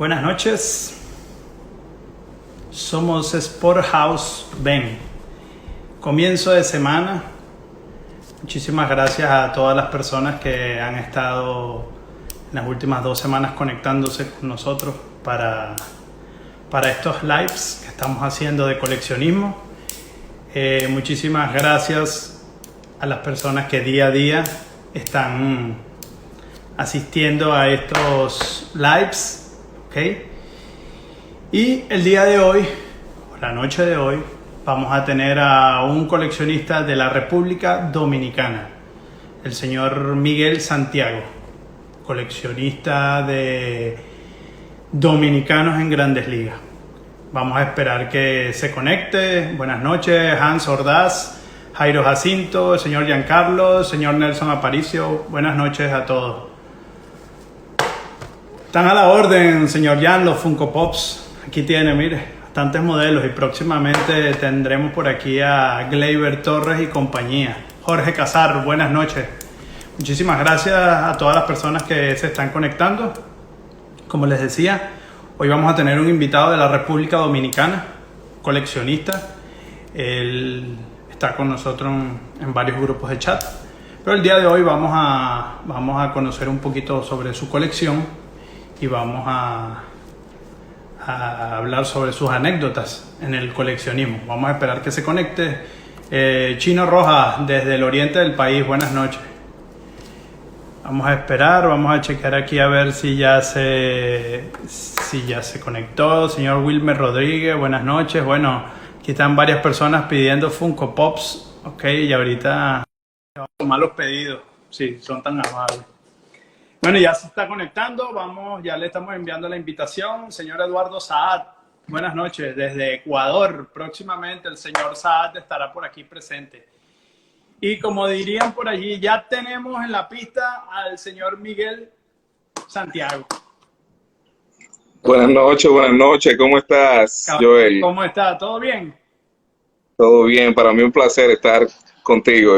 Buenas noches, somos Sport House Ben. Comienzo de semana. Muchísimas gracias a todas las personas que han estado en las últimas 2 semanas conectándose con nosotros para estos lives que estamos haciendo de coleccionismo. Muchísimas gracias a las personas que día a día están asistiendo a estos lives. ¿Okay? Y el día de hoy, o la noche de hoy, vamos a tener a un coleccionista de la República Dominicana, el señor Miguel Santiago, coleccionista de dominicanos en Grandes Ligas. Vamos a esperar que se conecte. Buenas noches, Hans Ordaz, Jairo Jacinto, el señor Giancarlo, el señor Nelson Aparicio. Buenas noches a todos. Están a la orden, señor Jan, los Funko Pops. Aquí tiene, mire, bastantes modelos y próximamente tendremos por aquí a Gleyber Torres y compañía. Jorge Casar, buenas noches. Muchísimas gracias a todas las personas que se están conectando. Como les decía, hoy vamos a tener un invitado de la República Dominicana, coleccionista. Él está con nosotros en varios grupos de chat. Pero el día de hoy vamos a conocer un poquito sobre su colección. Y vamos a hablar sobre sus anécdotas en el coleccionismo. Vamos a esperar que se conecte. Chino Rojas, desde el oriente del país, buenas noches. Vamos a esperar, vamos a chequear aquí a ver si ya se conectó. Señor Wilmer Rodríguez, buenas noches. Bueno, aquí están varias personas pidiendo Funko Pops. Ok, y ahorita vamos a tomar los pedidos. Sí, son tan amables. Bueno, ya se está conectando, ya le estamos enviando la invitación. Señor Eduardo Saad, buenas noches, desde Ecuador. Próximamente el señor Saad estará por aquí presente. Y como dirían por allí, ya tenemos en la pista al señor Miguel Santiago. Buenas noches, ¿cómo estás, Joel? ¿Cómo está? ¿Todo bien? Todo bien, para mí un placer estar contigo.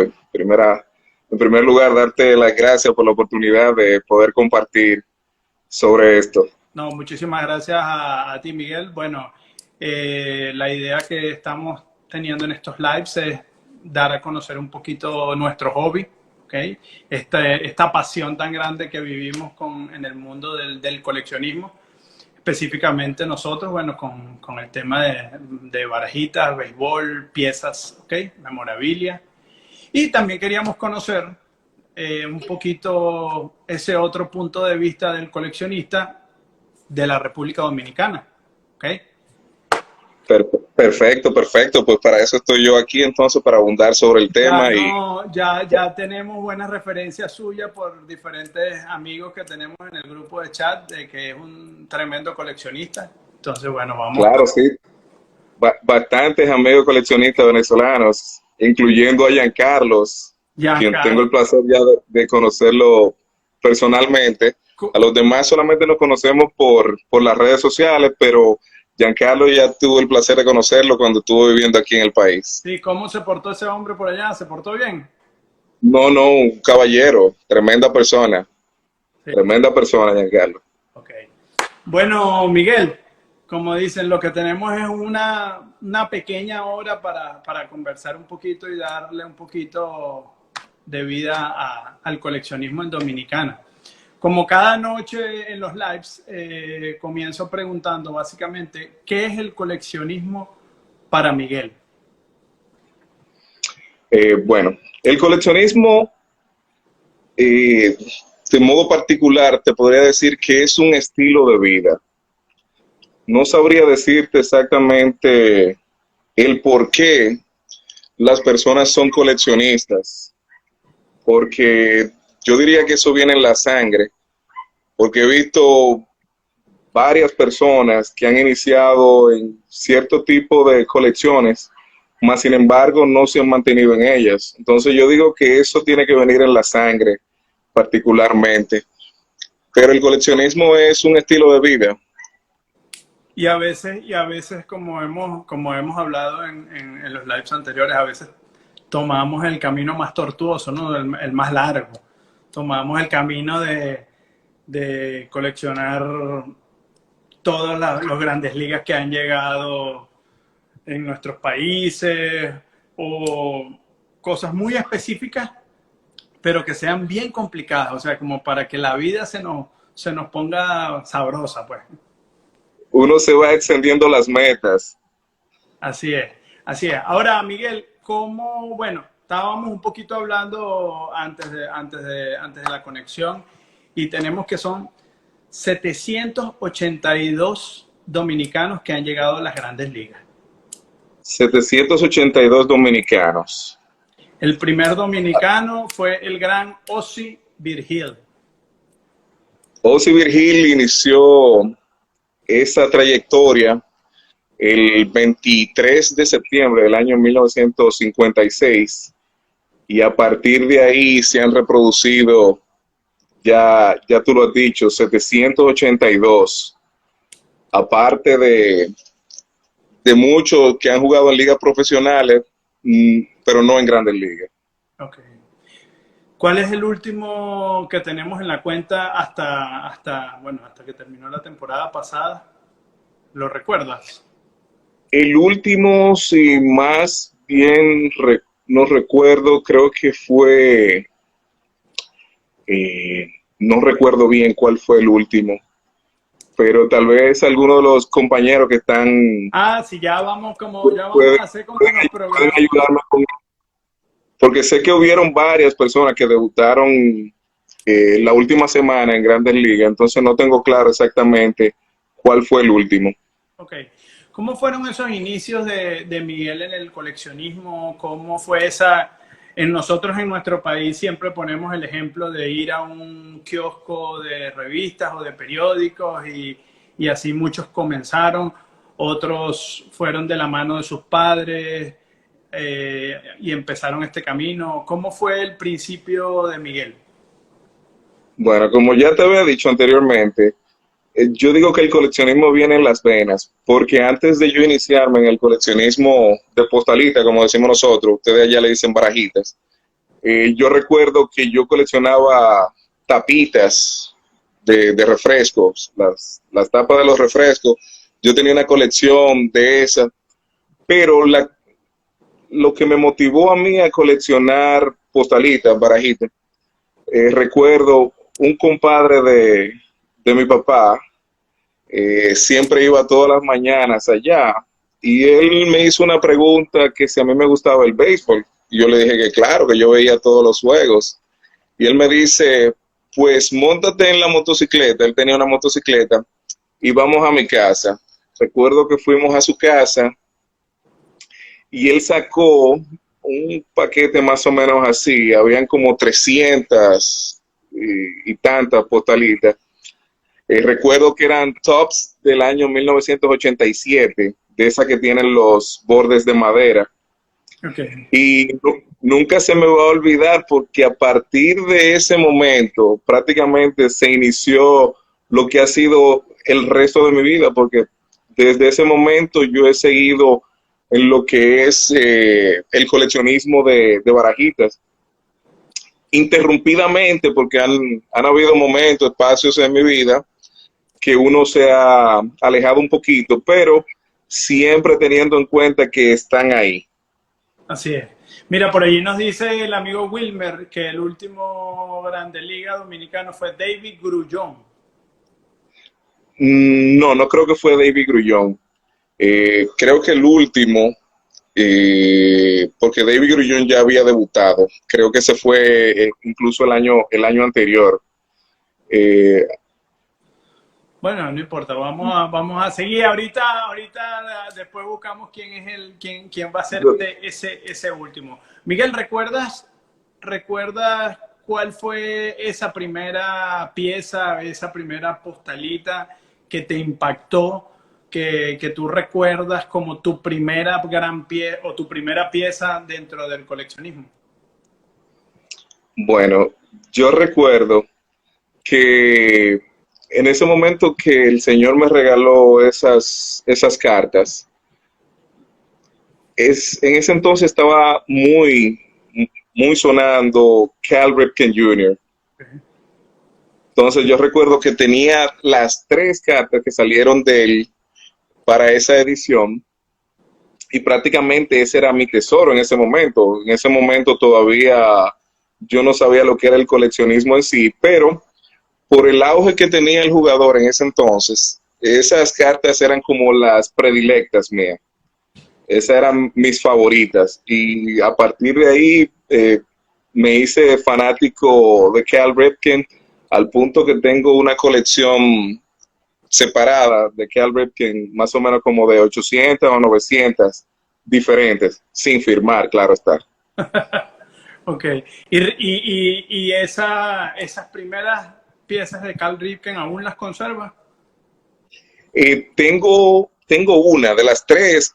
En primer lugar, darte las gracias por la oportunidad de poder compartir sobre esto. No, muchísimas gracias a ti, Miguel. Bueno, la idea que estamos teniendo en estos lives es dar a conocer un poquito nuestro hobby, ¿okay? Esta pasión tan grande que vivimos en el mundo del coleccionismo, específicamente nosotros, bueno, con el tema de barajitas, béisbol, piezas, ¿okay? Memorabilia. Y también queríamos conocer un poquito ese otro punto de vista del coleccionista de la República Dominicana. ¿Okay? Perfecto. Pues para eso estoy yo aquí, entonces, para abundar sobre el tema. Ya tenemos buenas referencias suyas por diferentes amigos que tenemos en el grupo de chat, de que es un tremendo coleccionista. Entonces, bueno, vamos. Claro, sí. Bastantes amigos coleccionistas venezolanos, incluyendo a Giancarlo, quien tengo el placer ya de conocerlo personalmente. A los demás solamente nos conocemos por las redes sociales, pero Giancarlo ya tuvo el placer de conocerlo cuando estuvo viviendo aquí en el país. Sí, ¿cómo se portó ese hombre por allá? ¿Se portó bien? No, un caballero, tremenda persona. Sí. Tremenda persona, Giancarlo. Ok. Bueno, Miguel, como dicen, lo que tenemos es una pequeña hora para conversar un poquito y darle un poquito de vida al coleccionismo en Dominicana. Como cada noche en los lives, comienzo preguntando básicamente, ¿qué es el coleccionismo para Miguel? Bueno, el coleccionismo, de modo particular, te podría decir que es un estilo de vida. No sabría decirte exactamente el por qué las personas son coleccionistas, porque yo diría que eso viene en la sangre, porque he visto varias personas que han iniciado en cierto tipo de colecciones, mas sin embargo no se han mantenido en ellas. Entonces yo digo que eso tiene que venir en la sangre particularmente, pero el coleccionismo es un estilo de vida. Y a veces como hemos hablado en los lives anteriores, a veces tomamos el camino más tortuoso, ¿no? El más largo. Tomamos el camino de coleccionar todas las grandes ligas que han llegado en nuestros países o cosas muy específicas, pero que sean bien complicadas, o sea, como para que la vida se nos ponga sabrosa, pues. Uno se va extendiendo las metas. Así es, así es. Ahora, Miguel, ¿cómo, bueno, estábamos un poquito hablando antes de la conexión y tenemos que son 782 dominicanos que han llegado a las grandes ligas. 782 dominicanos. El primer dominicano fue el gran Ozzie Virgil. Ozzie Virgil inició esa trayectoria el 23 de septiembre del año 1956 y a partir de ahí se han reproducido, ya tú lo has dicho, 782, aparte de muchos que han jugado en ligas profesionales, pero no en grandes ligas. Okay. ¿Cuál es el último que tenemos en la cuenta hasta que terminó la temporada pasada? ¿Lo recuerdas? El último, si más bien no recuerdo, creo que fue, no recuerdo bien cuál fue el último, pero tal vez alguno de los compañeros que están... Sí, ya vamos a hacer como unos programas. Pueden ayudarme con, porque sé que hubieron varias personas que debutaron la última semana en Grandes Ligas, entonces no tengo claro exactamente cuál fue el último. Ok. ¿Cómo fueron esos inicios de Miguel en el coleccionismo? ¿Cómo fue esa... Nosotros en nuestro país siempre ponemos el ejemplo de ir a un kiosco de revistas o de periódicos y así muchos comenzaron, otros fueron de la mano de sus padres y empezaron este camino. ¿Cómo fue el principio de Miguel? Bueno, como ya te había dicho anteriormente, yo digo que el coleccionismo viene en las venas, porque antes de yo iniciarme en el coleccionismo de postalita, como decimos nosotros, ustedes allá le dicen barajitas, yo recuerdo que yo coleccionaba tapitas de refrescos, las tapas de los refrescos, yo tenía una colección de esas, pero lo que me motivó a mí a coleccionar postalitas, barajitas, recuerdo un compadre de mi papá, siempre iba todas las mañanas allá y él me hizo una pregunta que si a mí me gustaba el béisbol. Y yo le dije que claro, que yo veía todos los juegos. Y él me dice, pues móntate en la motocicleta. Él tenía una motocicleta y vamos a mi casa. Recuerdo que fuimos a su casa y él sacó un paquete más o menos así. Habían como 300 y tantas postalitas. Recuerdo que eran tops del año 1987, de esas que tienen los bordes de madera. Okay. Y nunca se me va a olvidar porque a partir de ese momento prácticamente se inició lo que ha sido el resto de mi vida, porque desde ese momento yo he seguido en lo que es el coleccionismo de barajitas. Interrumpidamente, porque han habido momentos, espacios en mi vida que uno se ha alejado un poquito, pero siempre teniendo en cuenta que están ahí. Así es. Mira, por allí nos dice el amigo Wilmer que el último Grande Liga dominicano fue David Grullón. No creo que fue David Grullón. Creo que el último, porque David Grullón ya había debutado. Creo que se fue incluso el año anterior. Bueno, no importa, vamos a seguir. Ahorita después buscamos quién va a ser ese último. Miguel, ¿recuerdas cuál fue esa primera pieza, esa primera postalita que te impactó, que tú recuerdas como tu primera gran pieza o tu primera pieza dentro del coleccionismo? Bueno, yo recuerdo que en ese momento que el Señor me regaló esas cartas, en ese entonces estaba muy sonando Cal Ripken Jr. Entonces yo recuerdo que tenía las 3 cartas que salieron de él para esa edición y prácticamente ese era mi tesoro en ese momento. En ese momento todavía yo no sabía lo que era el coleccionismo en sí, pero por el auge que tenía el jugador en ese entonces, esas cartas eran como las predilectas mías. Esas eran mis favoritas. Y a partir de ahí me hice fanático de Cal Ripken al punto que tengo una colección separada de Cal Ripken, más o menos como de 800 o 900 diferentes, sin firmar, claro está. Ok. ¿Y esas primeras piezas de Cal Ripken aún las conservas? Tengo una de las 3,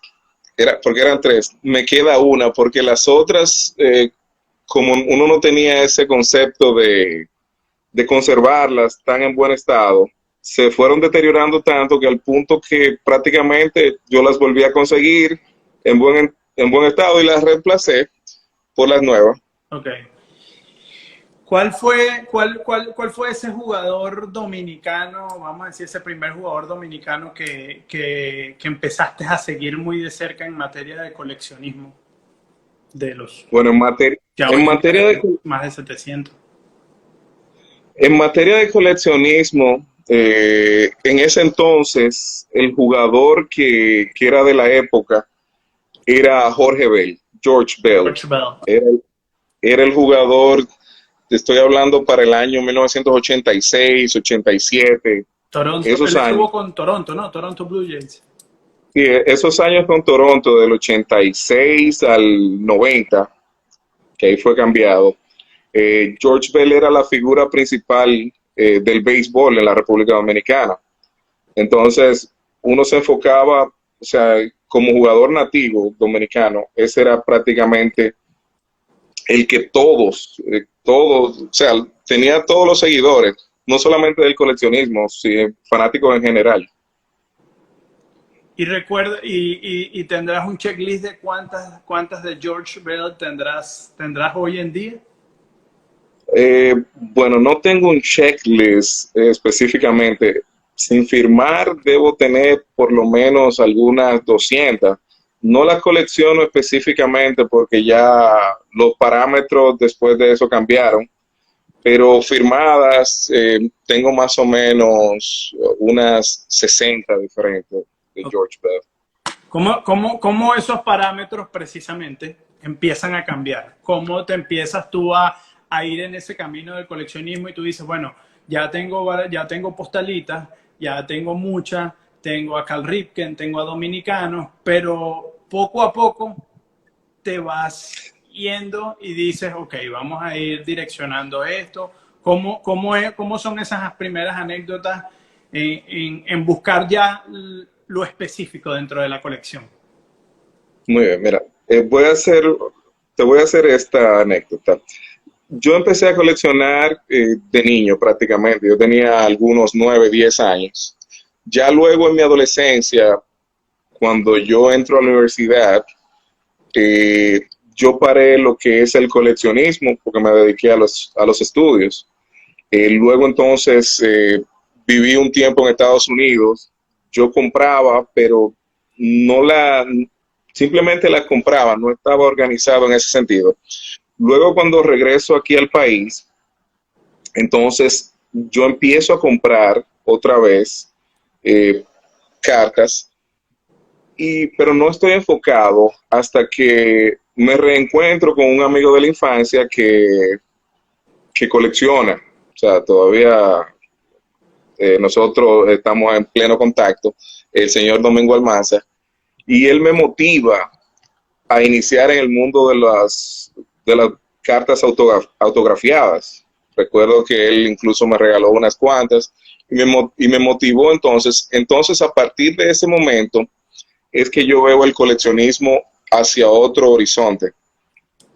porque eran 3, me queda una, porque las otras, como uno no tenía ese concepto de conservarlas tan en buen estado, se fueron deteriorando tanto que al punto que prácticamente yo las volví a conseguir en buen estado y las reemplacé por las nuevas. Ok. ¿Cuál fue ese jugador dominicano, vamos a decir, ese primer jugador dominicano que empezaste a seguir muy de cerca en materia de coleccionismo? De los, Bueno, ya en hoy en día materia de, hay más de 700. en materia de coleccionismo, en ese entonces el jugador que era de la época era Jorge Bell, George Bell. George Bell. Era el jugador, te estoy hablando para el año 1986, 87, Toronto, esos él años. estuvo con Toronto, ¿no? Toronto Blue Jays. Sí, esos años con Toronto, del 86 al 90, que ahí fue cambiado. George Bell era la figura principal del béisbol en la República Dominicana. Entonces, uno se enfocaba, o sea, como jugador nativo dominicano, ese era prácticamente el que todos, o sea, tenía todos los seguidores, no solamente del coleccionismo, sino fanáticos en general. Y recuerda, y tendrás un checklist de cuántas de George Bell tendrás hoy en día. Bueno, no tengo un checklist específicamente. Sin firmar, debo tener por lo menos algunas 200. No las colecciono específicamente porque ya los parámetros después de eso cambiaron, pero firmadas tengo más o menos unas 60 diferentes de George Bell. ¿Cómo esos parámetros precisamente empiezan a cambiar? ¿Cómo te empiezas tú a ir en ese camino del coleccionismo y tú dices, bueno, ya tengo postalitas, ya tengo muchas, tengo a Cal Ripken, tengo a dominicanos, pero poco a poco te vas yendo y dices, ok, vamos a ir direccionando esto? ¿Cómo son esas primeras anécdotas en buscar ya lo específico dentro de la colección? Muy bien, mira, te voy a hacer esta anécdota. Yo empecé a coleccionar de niño prácticamente. Yo tenía algunos 9, 10 años. Ya luego en mi adolescencia, cuando yo entro a la universidad, eh, yo paré lo que es el coleccionismo porque me dediqué a los estudios. Luego entonces viví un tiempo en Estados Unidos. Yo compraba, pero no simplemente la compraba, no estaba organizado en ese sentido. Luego cuando regreso aquí al país, entonces yo empiezo a comprar otra vez eh, cartas, pero no estoy enfocado hasta que me reencuentro con un amigo de la infancia que colecciona. O sea, todavía nosotros estamos en pleno contacto, el señor Domingo Almanza, y él me motiva a iniciar en el mundo de las cartas autografiadas. Recuerdo que él incluso me regaló unas cuantas y me motivó entonces. Entonces, a partir de ese momento, es que yo veo el coleccionismo hacia otro horizonte.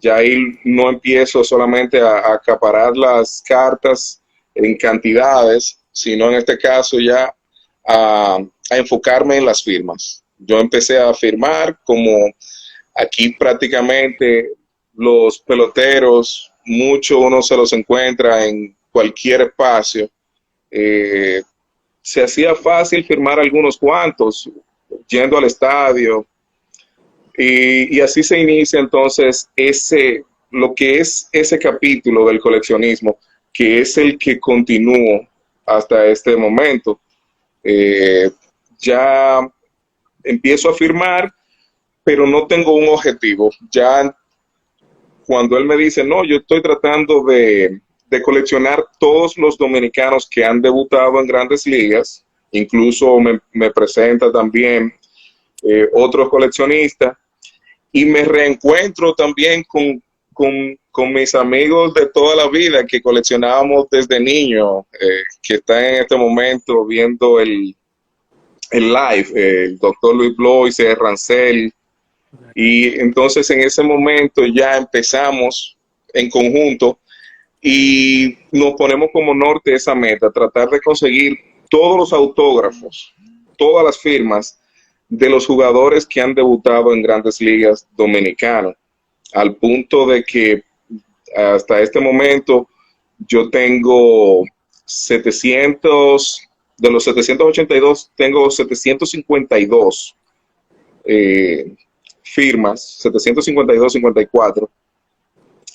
Ya ahí no empiezo solamente a acaparar las cartas en cantidades, sino en este caso ya a enfocarme en las firmas. Yo empecé a firmar como aquí prácticamente los peloteros, mucho uno se los encuentra en cualquier espacio, se hacía fácil firmar algunos cuantos, yendo al estadio, y así se inicia entonces lo que es ese capítulo del coleccionismo, que es el que continúo hasta este momento. Ya empiezo a firmar, pero no tengo un objetivo. Ya cuando él me dice, no, yo estoy tratando de coleccionar todos los dominicanos que han debutado en grandes ligas, incluso me presenta también otros coleccionistas, y me reencuentro también con mis amigos de toda la vida que coleccionábamos desde niño, que están en este momento viendo el live, el doctor Luis Blois, Rancel, y entonces en ese momento ya empezamos en conjunto y nos ponemos como norte esa meta, tratar de conseguir todos los autógrafos, todas las firmas de los jugadores que han debutado en grandes ligas dominicanas, al punto de que hasta este momento yo tengo 700, de los 782 tengo 752 firmas, 752, 54,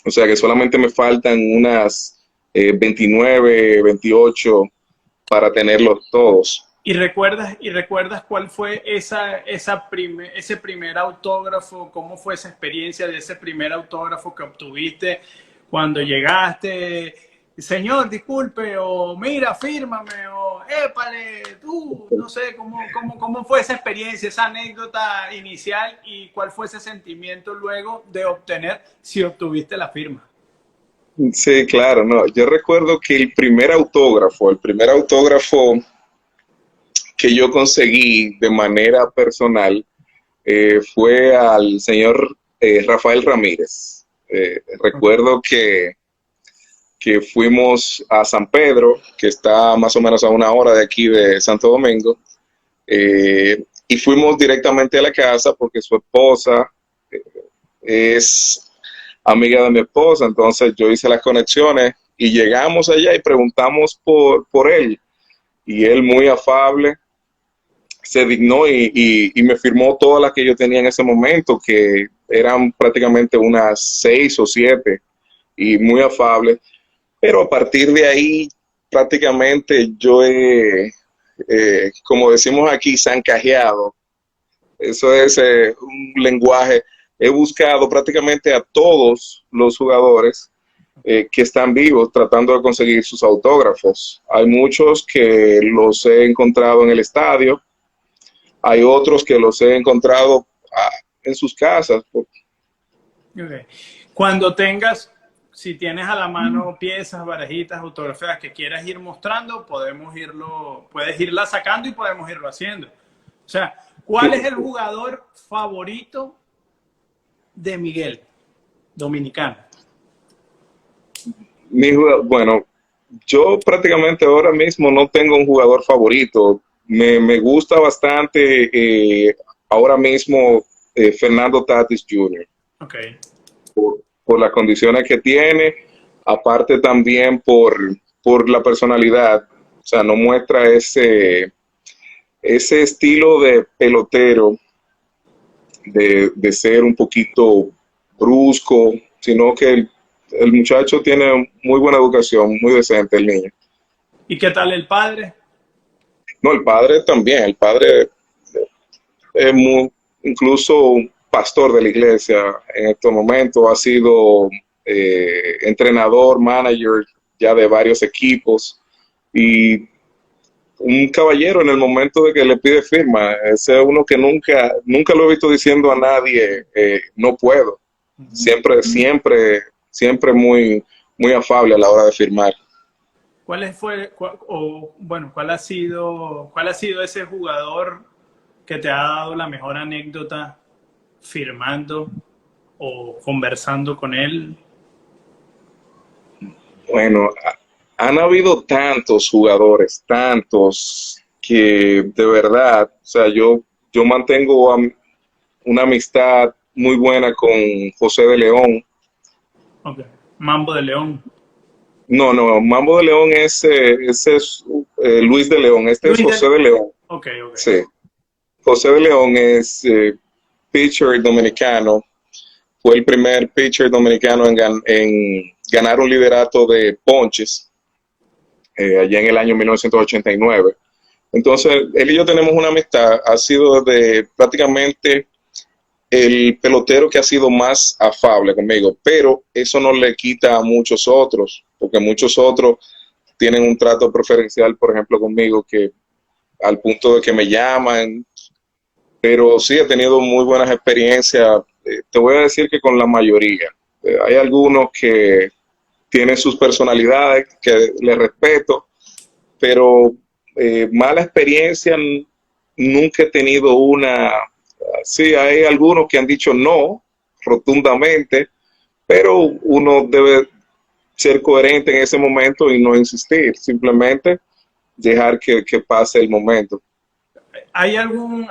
o sea que solamente me faltan unas 29, 28 para tenerlos todos. ¿Y recuerdas cuál fue ese primer autógrafo? ¿Cómo fue esa experiencia de ese primer autógrafo que obtuviste cuando llegaste? Señor, disculpe, o mira, fírmame, o épale, tú, no sé, ¿cómo fue esa experiencia, esa anécdota inicial y cuál fue ese sentimiento luego de obtener, si obtuviste la firma? Sí, claro, no. Yo recuerdo que el primer autógrafo que yo conseguí de manera personal fue al señor Rafael Ramírez. Recuerdo que fuimos a San Pedro, que está más o menos a una hora de aquí de Santo Domingo, y fuimos directamente a la casa porque su esposa es amiga de mi esposa, entonces yo hice las conexiones y llegamos allá y preguntamos por él, y él muy afable se dignó y me firmó todas las que yo tenía en ese momento, que eran prácticamente unas 6 o 7, y muy afable. Pero a partir de ahí, prácticamente yo he, como decimos aquí, zancajeado. Eso es un lenguaje. He buscado prácticamente a todos los jugadores que están vivos tratando de conseguir sus autógrafos. Hay muchos que los he encontrado en el estadio. Hay otros que los he encontrado en sus casas. Okay. Cuando tengas, si tienes a la mano piezas, barajitas, autografiadas que quieras ir mostrando, puedes irla sacando y podemos irlo haciendo. O sea, ¿cuál es el jugador favorito de Miguel, dominicano? Bueno, yo prácticamente ahora mismo no tengo un jugador favorito. Me gusta bastante ahora mismo Fernando Tatis Jr. Okay. Por las condiciones que tiene, aparte también por la personalidad. O sea, no muestra ese estilo de pelotero de ser un poquito brusco, sino que el muchacho tiene muy buena educación, muy decente el niño. ¿Y qué tal el padre? No, el padre también, el padre es incluso pastor de la iglesia en estos momentos, ha sido entrenador, manager ya de varios equipos, y un caballero en el momento de que le pide firma. Ese es uno que nunca lo he visto diciendo a nadie, no puedo. Siempre muy, muy afable a la hora de firmar. ¿Cuál ha sido ese jugador que te ha dado la mejor anécdota firmando o conversando con él? Bueno, han habido tantos jugadores, tantos, que de verdad, o sea, yo mantengo una amistad muy buena con José de León. Okay. Mambo de León. No, Mambo de León ese es Luis de León, este es José de León. Ok, ok. Sí. José de León es pitcher dominicano. Fue el primer pitcher dominicano en ganar un liderato de ponches allá en el año 1989. Entonces, él y yo tenemos una amistad, ha sido de prácticamente el pelotero que ha sido más afable conmigo, pero eso no le quita a muchos otros, porque muchos otros tienen un trato preferencial, por ejemplo, conmigo, que al punto de que me llaman, pero sí he tenido muy buenas experiencias. Te voy a decir que con la mayoría. Hay algunos que tienen sus personalidades, que les respeto, pero mala experiencia nunca he tenido una. Sí, hay algunos que han dicho no rotundamente, pero uno debe ser coherente en ese momento y no insistir, simplemente dejar que pase el momento. ¿Hay algún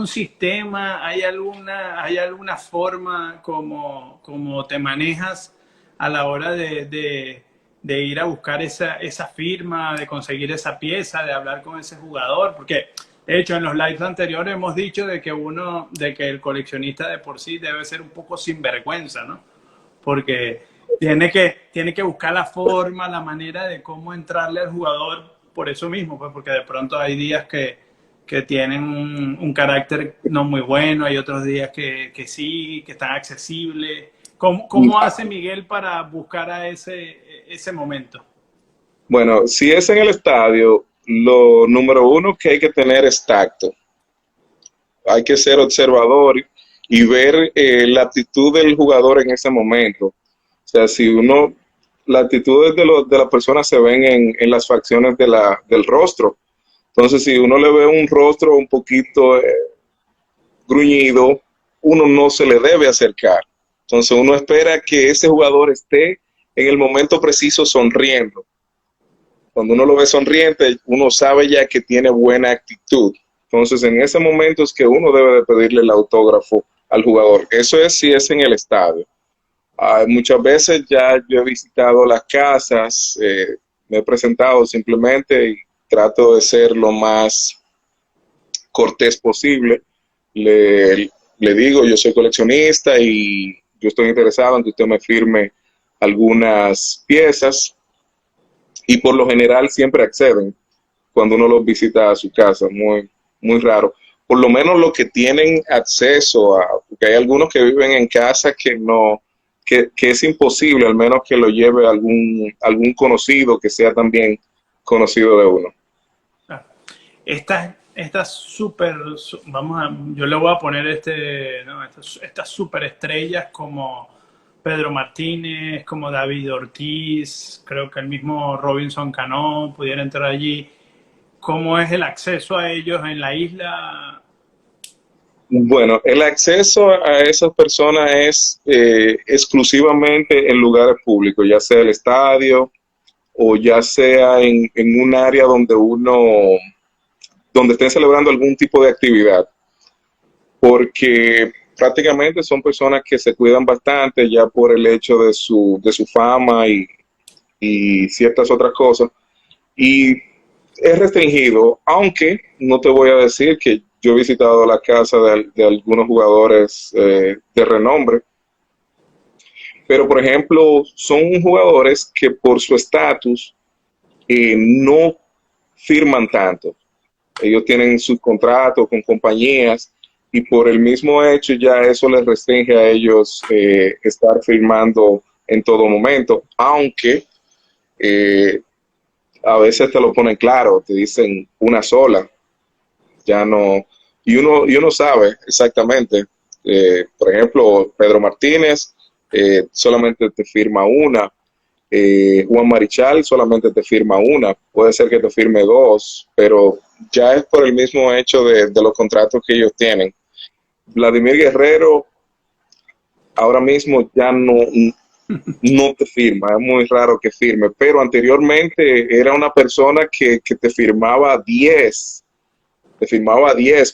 sistema, hay alguna forma como te manejas a la hora de ir a buscar esa firma, de conseguir esa pieza, de hablar con ese jugador? Porque, de hecho, en los lives anteriores hemos dicho de que el coleccionista de por sí debe ser un poco sinvergüenza, ¿no? Porque tiene que buscar la forma, la manera de cómo entrarle al jugador por eso mismo, pues porque de pronto hay días que tienen un carácter no muy bueno, hay otros días que sí, que están accesibles. ¿Cómo hace Miguel para buscar a ese momento? Bueno, si es en el estadio, lo número uno que hay que tener es tacto. Hay que ser observador y ver la actitud del jugador en ese momento. O sea, si uno, las actitudes de la persona se ven en las facciones del rostro. Entonces, si uno le ve un rostro un poquito gruñido, uno no se le debe acercar. Entonces, uno espera que ese jugador esté en el momento preciso sonriendo. Cuando uno lo ve sonriente, uno sabe ya que tiene buena actitud. Entonces, en ese momento es que uno debe de pedirle el autógrafo al jugador. Eso es si es en el estadio. Muchas veces ya yo he visitado las casas, me he presentado simplemente y trato de ser lo más cortés posible. Le digo, yo soy coleccionista y yo estoy interesado en que usted me firme algunas piezas y por lo general siempre acceden cuando uno los visita a su casa, muy, muy raro. Por lo menos los que tienen acceso porque hay algunos que viven en casa que no, que es imposible, al menos que lo lleve algún conocido que sea también conocido de uno. Estas super, yo le voy a poner estas super estrellas como Pedro Martínez, como David Ortiz, creo que el mismo Robinson Cano pudiera entrar allí. ¿Cómo es el acceso a ellos en la isla? Bueno, el acceso a esas personas es exclusivamente en lugares públicos, ya sea el estadio o ya sea en un área donde estén celebrando algún tipo de actividad, porque prácticamente son personas que se cuidan bastante ya por el hecho de su fama y ciertas otras cosas, y es restringido, aunque no te voy a decir que yo he visitado la casa de algunos jugadores de renombre, pero por ejemplo son jugadores que por su estatus no firman tanto. Ellos tienen sus contratos con compañías y por el mismo hecho ya eso les restringe a ellos estar firmando en todo momento, aunque a veces te lo ponen claro, te dicen una sola, ya no, y uno sabe exactamente. Por ejemplo, Pedro Martínez solamente te firma una. Juan Marichal solamente te firma una, puede ser que te firme dos, pero ya es por el mismo hecho de los contratos que ellos tienen. Vladimir Guerrero ahora mismo ya no te firma, es muy raro que firme, pero anteriormente era una persona que te firmaba 10,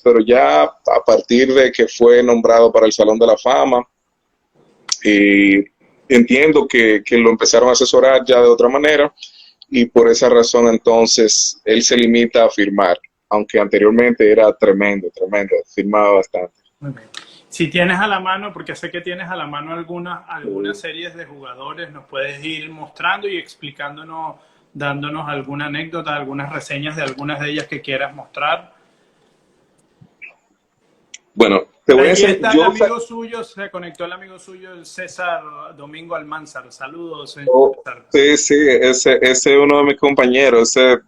pero ya a partir de que fue nombrado para el Salón de la Fama, entiendo que lo empezaron a asesorar ya de otra manera y por esa razón entonces él se limita a firmar, aunque anteriormente era tremendo, tremendo, firmaba bastante. Okay. Si tienes a la mano, porque sé que tienes a la mano algunas series de jugadores, nos puedes ir mostrando y explicándonos, dándonos alguna anécdota, algunas reseñas de algunas de ellas que quieras mostrar. Bueno, te voy a Ahí enseñar. está el amigo suyo, se conectó el amigo suyo, el César Domingo Almanzar. Saludos, señor César. Sí, sí, ese es uno de mis compañeros. Ese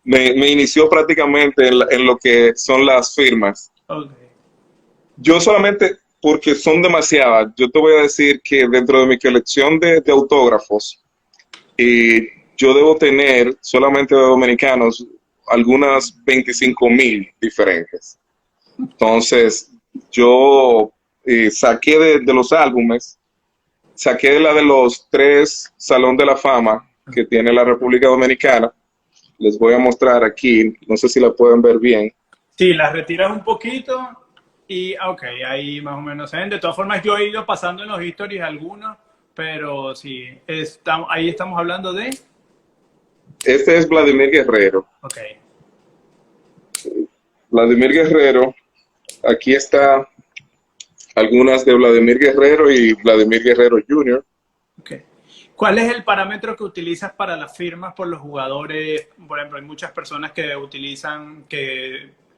me inició prácticamente en lo que son las firmas. Okay. Yo solamente, porque son demasiadas, yo te voy a decir que dentro de mi colección de autógrafos, yo debo tener solamente de dominicanos algunas 25,000 diferentes. Entonces, yo saqué de los álbumes, saqué de la de los 3 Salón de la Fama que tiene la República Dominicana. Les voy a mostrar aquí, no sé si la pueden ver bien. Sí, las retiras un poquito y, ok, ahí más o menos se ven. De todas formas, yo he ido pasando en los histories algunos, pero sí, ahí estamos hablando de... Este es Vladimir Guerrero. Ok. Vladimir Guerrero, aquí está algunas de Vladimir Guerrero y Vladimir Guerrero Jr. Okay. ¿Cuál es el parámetro que utilizas para las firmas por los jugadores? Por ejemplo, hay muchas personas que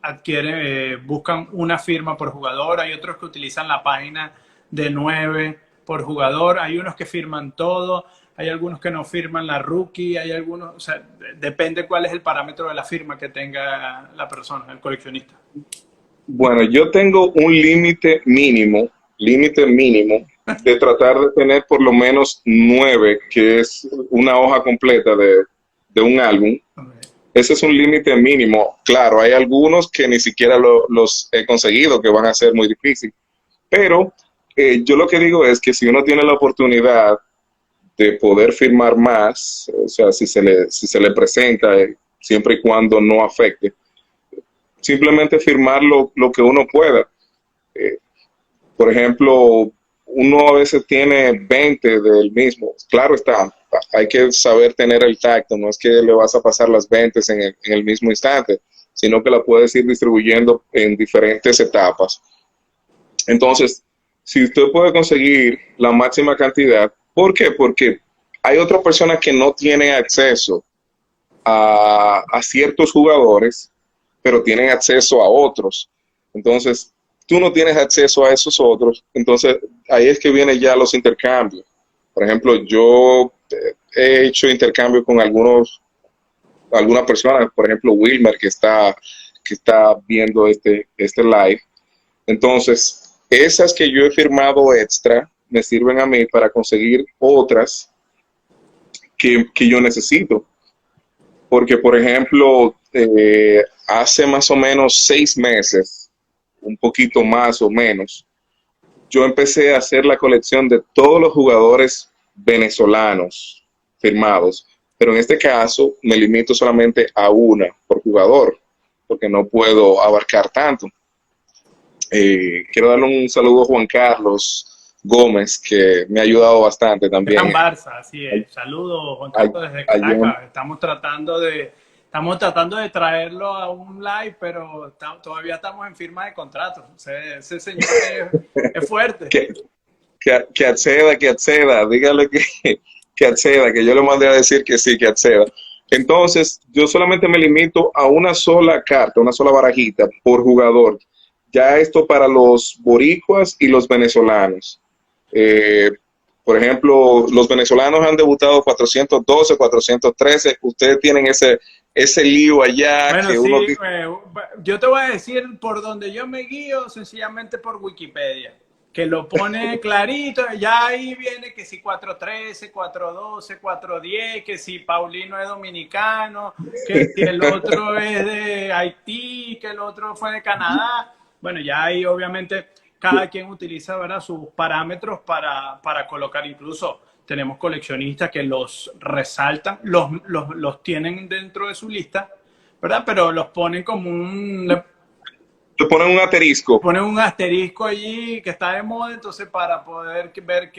adquieren, buscan una firma por jugador, hay otros que utilizan la página de 9 por jugador, hay unos que firman todo, hay algunos que no firman la rookie, hay algunos, o sea, depende cuál es el parámetro de la firma que tenga la persona, el coleccionista. Bueno, yo tengo un límite mínimo de tratar de tener por lo menos 9, que es una hoja completa de un álbum. Okay. Ese es un límite mínimo. Claro, hay algunos que ni siquiera los he conseguido, que van a ser muy difíciles. Pero yo lo que digo es que si uno tiene la oportunidad de poder firmar más, o sea, si se le presenta, siempre y cuando no afecte, simplemente firmar lo que uno pueda. Por ejemplo, uno a veces tiene 20 del mismo. Claro está, hay que saber tener el tacto, no es que le vas a pasar las 20 en el mismo instante, sino que la puedes ir distribuyendo en diferentes etapas. Entonces, si usted puede conseguir la máxima cantidad, ¿por qué? Porque hay otras personas que no tienen acceso a ciertos jugadores, pero tienen acceso a otros. Entonces, tú no tienes acceso a esos otros, entonces ahí es que vienen ya los intercambios. Por ejemplo, yo he hecho intercambio con algunas personas, por ejemplo, Wilmer, que está viendo este live. Entonces, esas que yo he firmado extra me sirven a mí para conseguir otras que yo necesito. Porque, por ejemplo, hace más o menos 6 meses, un poquito más o menos, yo empecé a hacer la colección de todos los jugadores venezolanos firmados, pero en este caso me limito solamente a una por jugador, porque no puedo abarcar tanto. Quiero darle un saludo a Juan Carlos Gómez, que me ha ayudado bastante también. En Barça, así es. Saludos, Juan Carlos, desde Caracas. Estamos tratando de traerlo a un live, pero todavía estamos en firma de contrato. Ese señor es fuerte. Que acceda, dígale que acceda, que yo le mandé a decir que sí, que acceda. Entonces, yo solamente me limito a una sola carta, una sola barajita por jugador. Ya esto para los boricuas y los venezolanos. Por ejemplo, los venezolanos han debutado 412, 413. Ustedes tienen ese lío allá. Bueno, que sí, uno... yo te voy a decir por donde yo me guío, sencillamente por Wikipedia, que lo pone clarito. Ya ahí viene que si 413, 412, 410, que si Paulino es dominicano, que si el otro es de Haití, que el otro fue de Canadá. Bueno, ya ahí obviamente cada quien utiliza, ¿verdad?, sus parámetros para colocar. Incluso tenemos coleccionistas que los resaltan, los tienen dentro de su lista, ¿verdad? Pero los ponen como le ponen un asterisco. Ponen un asterisco allí que está de moda, entonces para poder ver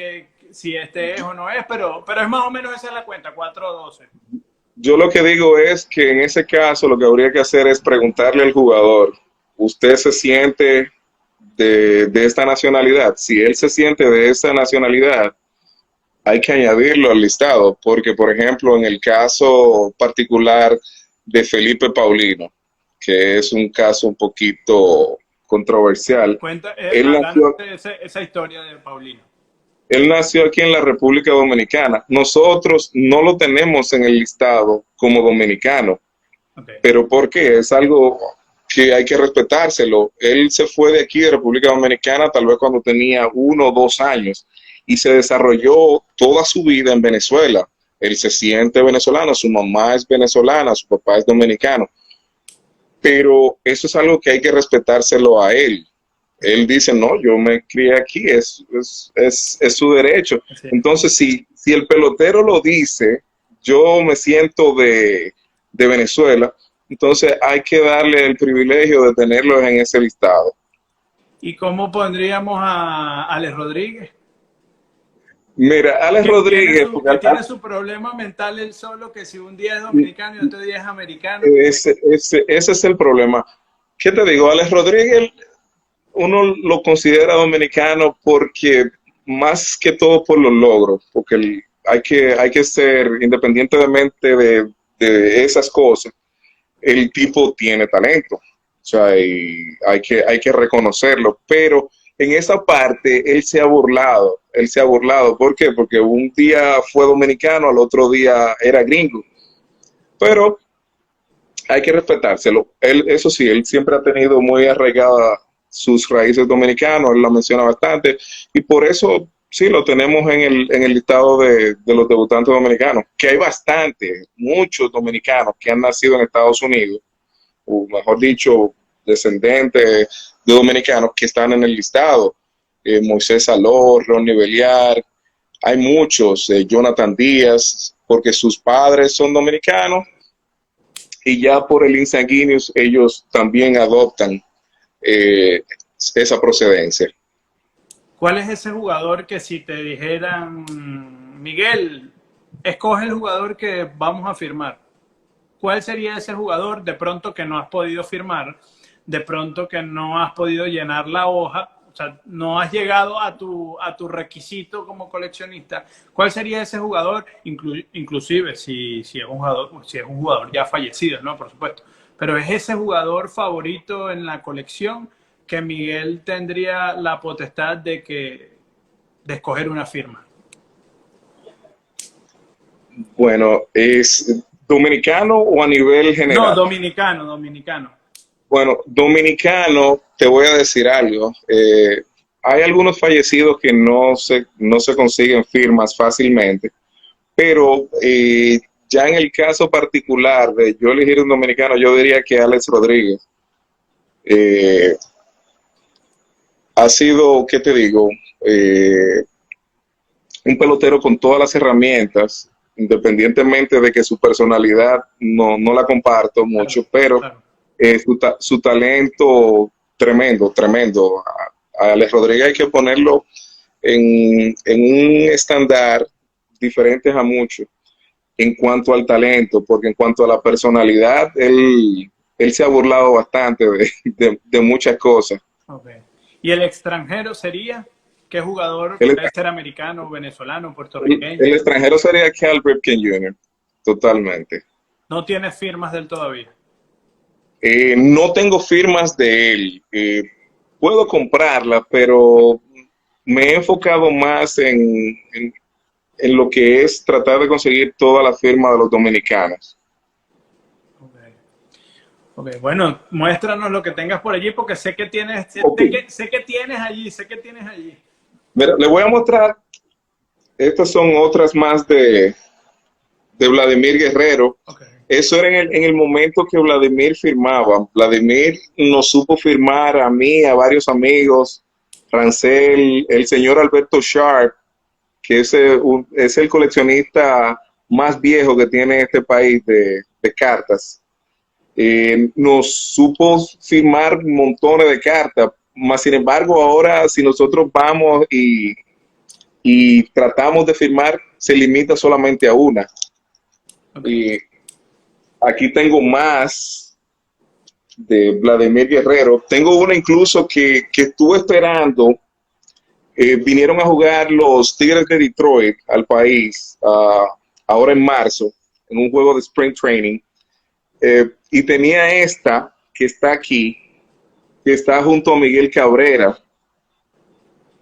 si este es o no es, pero es más o menos esa es la cuenta, 412. yo lo que digo es que en ese caso lo que habría que hacer es preguntarle al jugador, ¿usted se siente de esta nacionalidad? Si él se siente de esa nacionalidad, hay que añadirlo al listado, porque por ejemplo en el caso particular de Felipe Paulino, que es un caso un poquito controversial, Cuenta, él háblanos nació, de esa historia de Paulino. él nació aquí en la República Dominicana. Nosotros no lo tenemos en el listado como dominicano, Okay. pero ¿por qué? Es algo que hay que respetárselo. Él se fue de aquí, de República Dominicana, tal vez cuando tenía 1 o 2 años y se desarrolló toda su vida en Venezuela. Él se siente venezolano, su mamá es venezolana, su papá es dominicano, pero eso es algo que hay que respetárselo a él. Él dice, no, yo me crié aquí, es su derecho. Sí. Entonces, si el pelotero lo dice, yo me siento de Venezuela, entonces hay que darle el privilegio de tenerlos en ese listado. ¿Y cómo pondríamos a Alex Rodríguez? Mira, Alex Rodríguez, Que tiene su problema mental él solo, que si un día es dominicano y otro día es americano. ese es el problema. ¿Qué te digo? Alex Rodríguez, uno lo considera dominicano porque más que todo por los logros, porque hay que ser, independientemente de esas cosas, el tipo tiene talento, o sea, y hay que reconocerlo, pero en esa parte él se ha burlado, ¿por qué? Porque un día fue dominicano, al otro día era gringo, pero hay que respetárselo. Él, eso sí, él siempre ha tenido muy arraigada sus raíces dominicanas, él la menciona bastante, y por eso sí lo tenemos en el listado de los debutantes dominicanos, que hay bastante, muchos dominicanos que han nacido en Estados Unidos, o mejor dicho, descendientes de dominicanos que están en el listado. Moisés Saló, Ronnie Beliar, hay muchos, Jonathan Díaz, porque sus padres son dominicanos y ya por el insanguíneos ellos también adoptan esa procedencia. ¿Cuál es ese jugador que si te dijeran, Miguel, escoge el jugador que vamos a firmar? ¿Cuál sería ese jugador de pronto que no has podido firmar, de pronto que no has podido llenar la hoja, o sea, no has llegado a tu requisito como coleccionista? ¿Cuál sería ese jugador, inclusive si es un jugador ya fallecido, ¿no? Por supuesto, pero es ese jugador favorito en la colección que Miguel tendría la potestad de escoger una firma? Bueno, ¿es dominicano o a nivel No, general? dominicano, dominicano. Bueno, dominicano, te voy a decir algo. Hay algunos fallecidos que no se consiguen firmas fácilmente, pero ya en el caso particular de yo elegir un dominicano, yo diría que Alex Rodríguez. Eh, Ha sido, ¿qué te digo? Un pelotero con todas las herramientas, independientemente de que su personalidad no la comparto mucho, Claro, pero claro. su talento tremendo, tremendo. A Alex Rodríguez hay que ponerlo en un estándar diferente a muchos en cuanto al talento, porque en cuanto a la personalidad, él se ha burlado bastante de muchas cosas. Okay. ¿Y el extranjero sería? ¿Qué jugador? El, Puede ser americano, venezolano, el puertorriqueño. extranjero sería Cal Ripken Jr., totalmente. No tiene firmas del todavía. No tengo firmas de él. Puedo comprarlas, pero me he enfocado más en lo que es tratar de conseguir toda la firma de los dominicanos. Okay. Okay. Bueno, muéstranos lo que tengas por allí, porque sé que tienes, Okay. sé que tienes allí, sé que tienes allí. Mira, le voy a mostrar, estas son otras más de Vladimir Guerrero. Okay. Eso era en el momento que Vladimir firmaba. Vladimir nos supo firmar a mí, a varios amigos, Rancel, el señor Alberto Sharp, que es el coleccionista más viejo que tiene este país de cartas. Nos supo firmar montones de cartas, más sin embargo ahora si nosotros vamos y tratamos de firmar, se limita solamente a una. Okay. aquí tengo más de Vladimir Guerrero. Tengo una incluso que estuve esperando. Vinieron a jugar los Tigres de Detroit al país ahora en marzo, en un juego de Spring Training. Y tenía esta que está aquí, que está junto a Miguel Cabrera.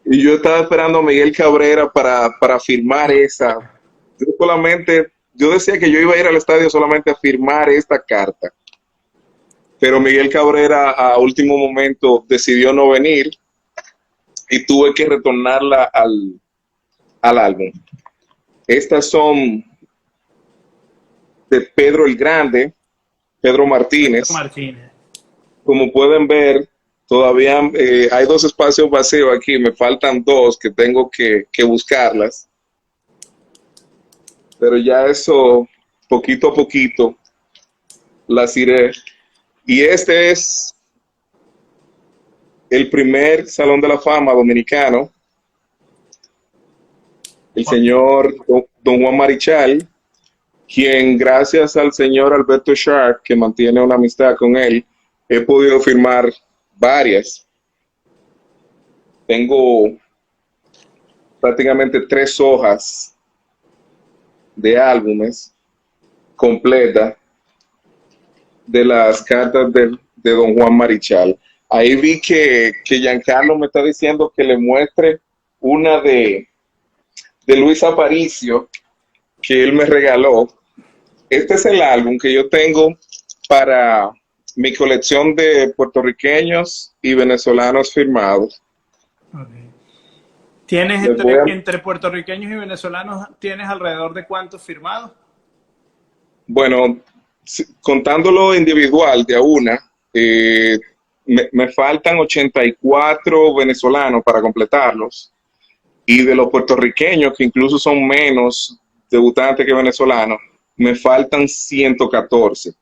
Y yo estaba esperando a Miguel Cabrera para firmar esa. Yo decía que yo iba a ir al estadio solamente a firmar esta carta. Pero Miguel Cabrera a último momento decidió no venir y tuve que retornarla al álbum. Estas son de Pedro el Grande, Pedro Martínez. Martínez. Como pueden ver, todavía hay 2 espacios vacíos aquí, me faltan 2 que tengo que buscarlas. Pero ya eso, poquito a poquito, las iré. Y este es el primer Salón de la Fama dominicano, el señor Don Juan Marichal, quien gracias al señor Alberto Sharp, que mantiene una amistad con él, he podido firmar varias. Tengo prácticamente 3 hojas de álbumes completas de las cartas de Don Juan Marichal. Ahí vi que Giancarlo me está diciendo que le muestre una de Luis Aparicio que él me regaló. Este es el álbum que yo tengo para mi colección de puertorriqueños y venezolanos firmados. Okay. ¿Tienes entre puertorriqueños y venezolanos, tienes alrededor de cuántos firmados? Bueno, contándolo individual de a una, me faltan 84 venezolanos para completarlos, y de los puertorriqueños, que incluso son menos debutantes que venezolanos, me faltan 114.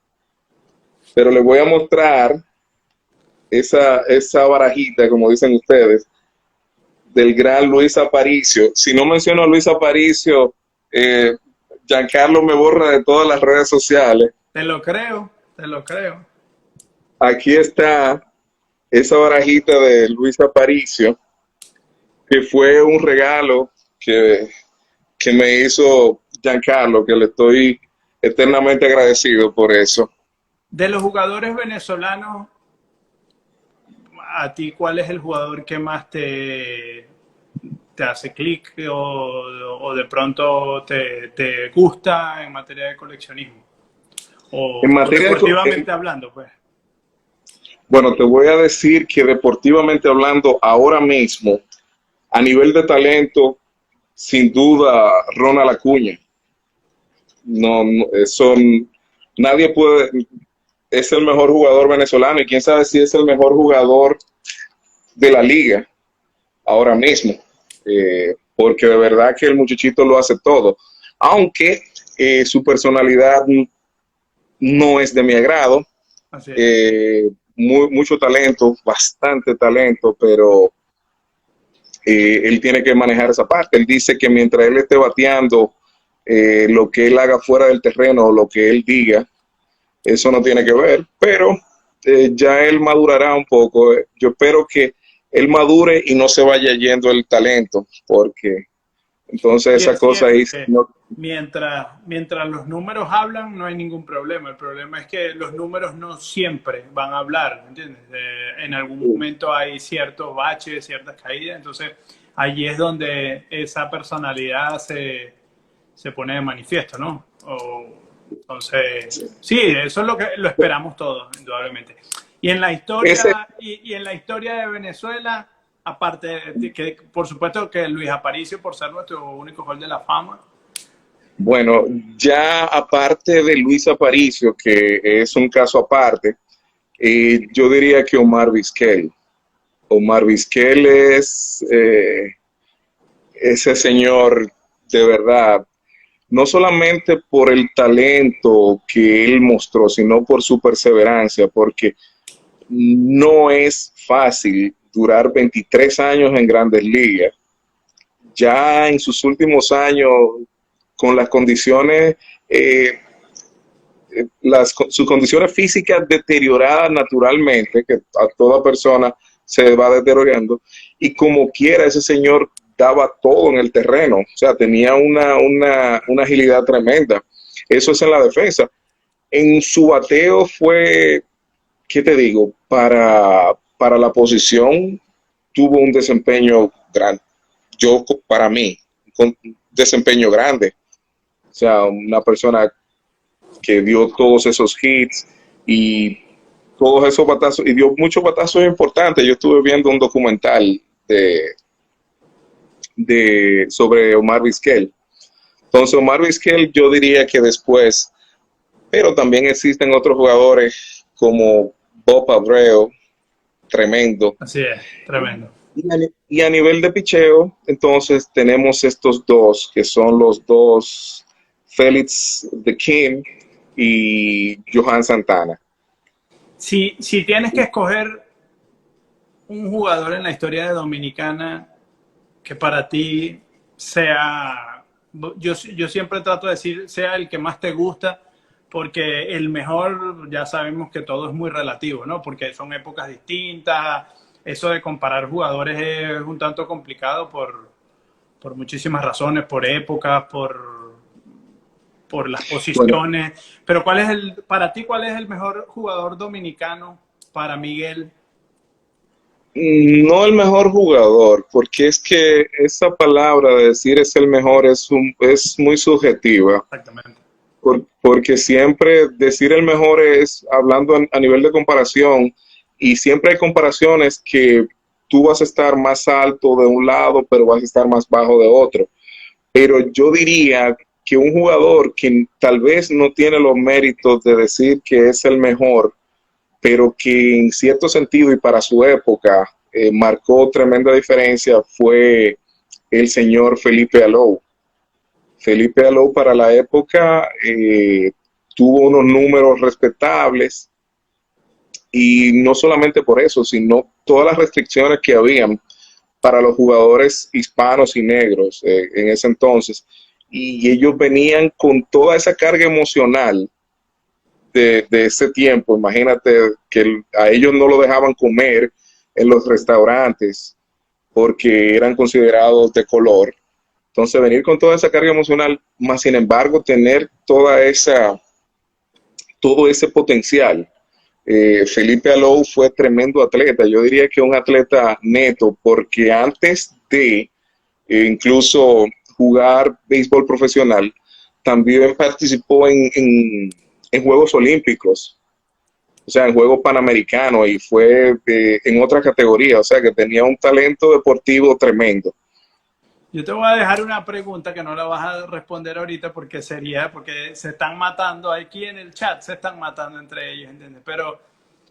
Pero les voy a mostrar esa barajita, como dicen ustedes, del gran Luis Aparicio. Si no menciono a Luis Aparicio, Giancarlo me borra de todas las redes sociales. Te lo creo, te lo creo. Aquí está esa barajita de Luis Aparicio, que fue un regalo que me hizo Giancarlo, que le estoy eternamente agradecido por eso. De los jugadores venezolanos, ¿a ti cuál es el jugador que más te hace clic o de pronto te gusta en materia de coleccionismo? O deportivamente hablando, pues. Bueno, te voy a decir que deportivamente hablando, ahora mismo, a nivel de talento, sin duda, Ronald Acuña. No, eso nadie puede. Es el mejor jugador venezolano y quién sabe si es el mejor jugador de la liga ahora mismo, porque de verdad que el muchachito lo hace todo, aunque su personalidad no es de mi agrado. Mucho talento, bastante talento, pero él tiene que manejar esa parte. Él dice que mientras él esté bateando, lo que él haga fuera del terreno o lo que él diga, eso no tiene que ver, pero ya él madurará un poco. Yo espero que él madure y no se vaya yendo el talento, porque entonces esa cosa ahí... Mientras los números hablan, no hay ningún problema. El problema es que los números no siempre van a hablar, ¿entiendes? En algún momento hay ciertos baches, ciertas caídas, entonces allí es donde esa personalidad se pone de manifiesto, ¿no? Entonces, sí, eso es lo esperamos todos, indudablemente. Y en la historia, y en la historia de Venezuela, aparte de que, por supuesto, que Luis Aparicio, por ser nuestro único Hall de la Fama. Bueno, ya aparte de Luis Aparicio, que es un caso aparte, yo diría que Omar Vizquel. Omar Vizquel es ese señor de verdad, no solamente por el talento que él mostró, sino por su perseverancia, porque no es fácil durar 23 años en Grandes Ligas. Ya en sus últimos años, con las condiciones sus condiciones físicas deterioradas naturalmente, que a toda persona se va deteriorando, y como quiera ese señor daba todo en el terreno, o sea, tenía una agilidad tremenda. Eso es en la defensa. En su bateo fue, ¿qué te digo? Para la posición tuvo un desempeño grande. Para mí, con desempeño grande. O sea, una persona que dio todos esos hits y todos esos batazos, y dio muchos batazos importantes. Yo estuve viendo un documental sobre Omar Vizquel. Entonces, Omar Vizquel, yo diría que después, pero también existen otros jugadores como Bob Abreu, tremendo. Así es, tremendo. Y a nivel de picheo, entonces tenemos estos dos, que son los dos, Félix the King y Johan Santana. Si tienes que escoger un jugador en la historia de Dominicana que para ti sea, yo siempre trato de decir, sea el que más te gusta, porque el mejor, ya sabemos que todo es muy relativo, ¿no? Porque son épocas distintas, eso de comparar jugadores es un tanto complicado por muchísimas razones, por épocas, por las Bueno, posiciones, pero para ti, ¿cuál es el mejor jugador dominicano para Miguel? no el mejor jugador, porque es que esa palabra de decir es el mejor es muy subjetiva, Exactamente. porque siempre decir el mejor es hablando a nivel de comparación, y siempre hay comparaciones que tú vas a estar más alto de un lado, pero vas a estar más bajo de otro. Pero yo diría que un jugador que tal vez no tiene los méritos de decir que es el mejor, pero que en cierto sentido y para su época marcó tremenda diferencia, fue el señor Felipe Alou. Felipe Alou para la época tuvo unos números respetables, y no solamente por eso, sino todas las restricciones que habían para los jugadores hispanos y negros en ese entonces, y ellos venían con toda esa carga emocional de ese tiempo. Imagínate que a ellos no lo dejaban comer en los restaurantes porque eran considerados de color. Entonces, venir con toda esa carga emocional, más sin embargo, tener todo ese potencial. Felipe Alou fue tremendo atleta. Yo diría que un atleta neto, porque antes de incluso jugar béisbol profesional, también participó en Juegos Olímpicos, o sea, en Juegos Panamericanos, y fue en otra categoría, o sea, que tenía un talento deportivo tremendo. Yo te voy a dejar una pregunta que no la vas a responder ahorita porque porque se están matando aquí en el chat, se están matando entre ellos, ¿entiendes? Pero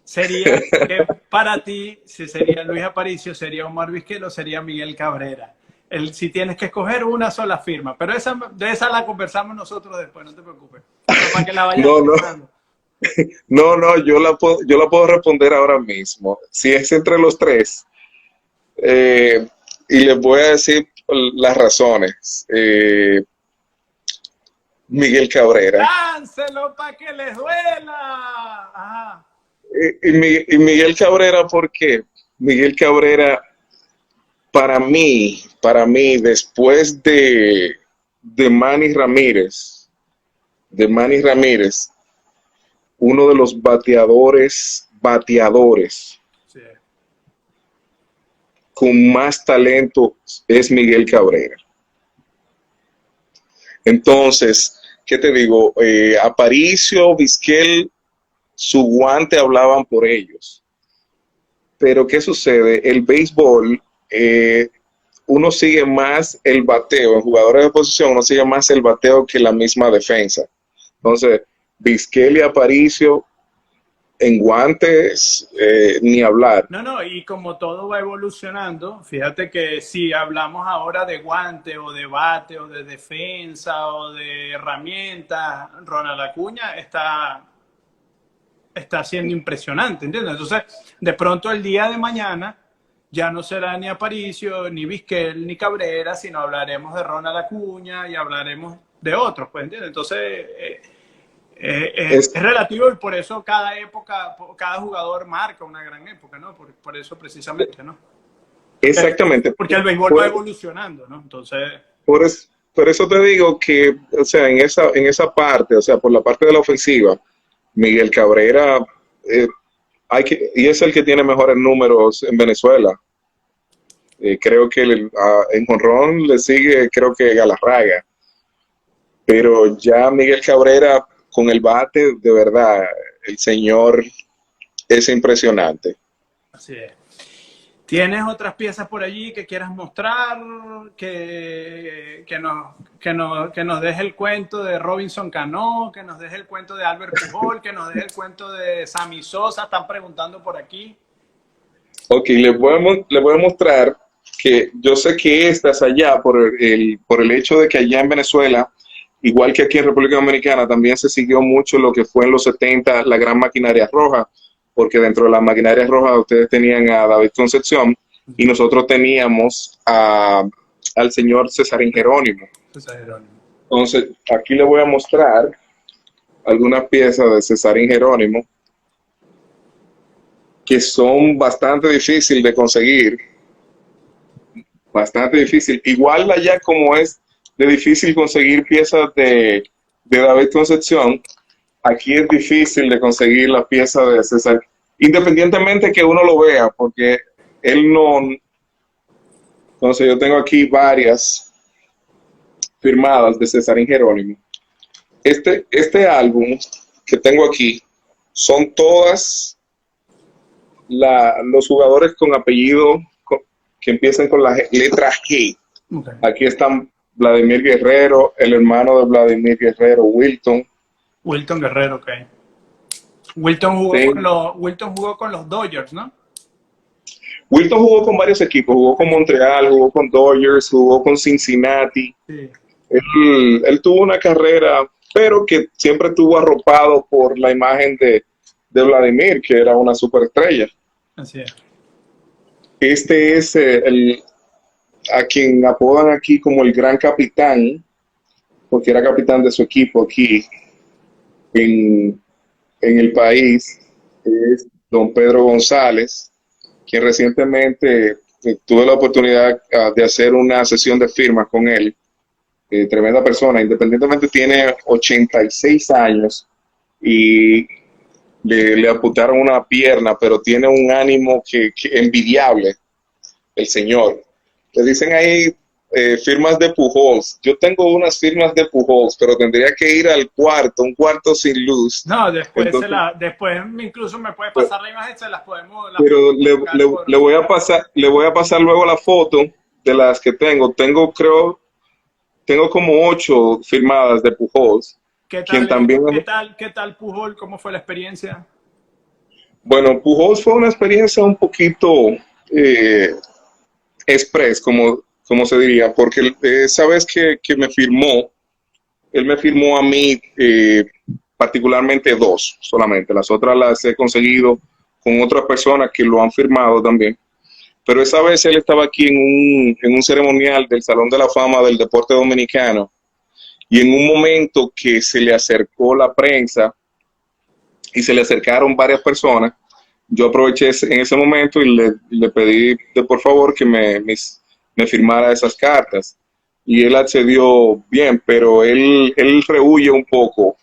sería que para ti, si sería Luis Aparicio, sería Omar Vizquel o sería Miguel Cabrera. Si tienes que escoger una sola firma, pero de esa la conversamos nosotros después, no te preocupes. Pero para que la vayas No, no, pensando. no, yo la puedo responder ahora mismo. Si es entre los tres, eh, y les voy a decir las razones. Miguel Cabrera. ¡Dánselo para que les duela! Ajá. Y Miguel Cabrera, ¿por qué? Miguel Cabrera, para mí, después de Manny Ramírez, uno de los bateadores Sí. con más talento es Miguel Cabrera. Entonces, ¿qué te digo? Aparicio, Vizquel, su guante hablaban por ellos. Pero ¿qué sucede? El béisbol, uno sigue más el bateo, en jugadores de posición, uno sigue más el bateo que la misma defensa. Entonces, Vizquel y Aparicio en guantes, ni hablar. No, no, y como todo va evolucionando, fíjate que si hablamos ahora de guante o de bate o de defensa o de herramientas, Ronald Acuña está siendo impresionante, ¿entiendes? Entonces, de pronto el día de mañana ya no será ni Aparicio, ni Vizquel, ni Cabrera, sino hablaremos de Ronald Acuña y hablaremos de otros, pues, ¿entiendes? Entonces, Es relativo y por eso cada época, cada jugador marca una gran época, ¿no? Por eso precisamente, ¿no? Exactamente. Porque el béisbol va evolucionando, ¿no? Entonces... Por eso te digo que, o sea, en esa parte, o sea, por la parte de la ofensiva, Miguel Cabrera, y es el que tiene mejores números en Venezuela. Creo que en jonrón le sigue, creo que Galarraga. Pero ya Miguel Cabrera con el bate, de verdad, el señor es impresionante. Así es. ¿Tienes otras piezas por allí que quieras mostrar? Que nos deje el cuento de Robinson Cano, que nos deje el cuento de Albert Pujol, que nos deje el cuento de Sammy Sosa, están preguntando por aquí. Ok, les voy a mostrar que yo sé que estás allá por el hecho de que allá en Venezuela, igual que aquí en República Dominicana, también se siguió mucho lo que fue en los 70 la gran maquinaria roja, porque dentro de la maquinaria roja ustedes tenían a David Concepción y nosotros teníamos al señor Cesarín Jerónimo. Entonces, aquí le voy a mostrar algunas piezas de Cesarín Jerónimo que son bastante difíciles de conseguir. Bastante difícil. Igual allá como es de difícil conseguir piezas de David Concepción, aquí es difícil de conseguir las piezas de César, independientemente que uno lo vea, porque él no... Entonces yo tengo aquí varias firmadas de Cesarín Jerónimo. Este álbum que tengo aquí son todas los jugadores con apellido que empiezan con la letra G. Okay. Aquí están Vladimir Guerrero, el hermano de Vladimir Guerrero, Wilton. Wilton Guerrero, ok. Wilton jugó con los Dodgers, ¿no? Wilton jugó con varios equipos, jugó con Montreal, jugó con Dodgers, jugó con Cincinnati. Sí. Él tuvo una carrera, pero que siempre estuvo arropado por la imagen de Vladimir, que era una superestrella. Así es. Este es a quien apodan aquí como el gran capitán, porque era capitán de su equipo aquí en el país, es don Pedro González, quien recientemente tuve la oportunidad de hacer una sesión de firmas con él. Tremenda persona, independientemente tiene 86 años y le amputaron una pierna, pero tiene un ánimo que envidiable, el señor. Le dicen ahí firmas de Pujols. Yo tengo unas firmas de Pujols, pero tendría que ir al cuarto, un cuarto sin luz. No, después, después incluso me puede pasar la imagen, se las podemos... Pero le voy a pasar luego la foto de las que tengo. Tengo como 8 firmadas de Pujols. ¿Qué tal Pujol? ¿Cómo fue la experiencia? Bueno, Pujols fue una experiencia un poquito express, como se diría, porque esa vez que él me firmó a mí particularmente 2 solamente. Las otras las he conseguido con otras personas que lo han firmado también. Pero esa vez él estaba aquí en un ceremonial del Salón de la Fama del Deporte Dominicano. Y en un momento que se le acercó la prensa y se le acercaron varias personas, yo aproveché en ese momento y le pedí por favor que me firmara esas cartas. Y él accedió bien, pero él rehuye un poco.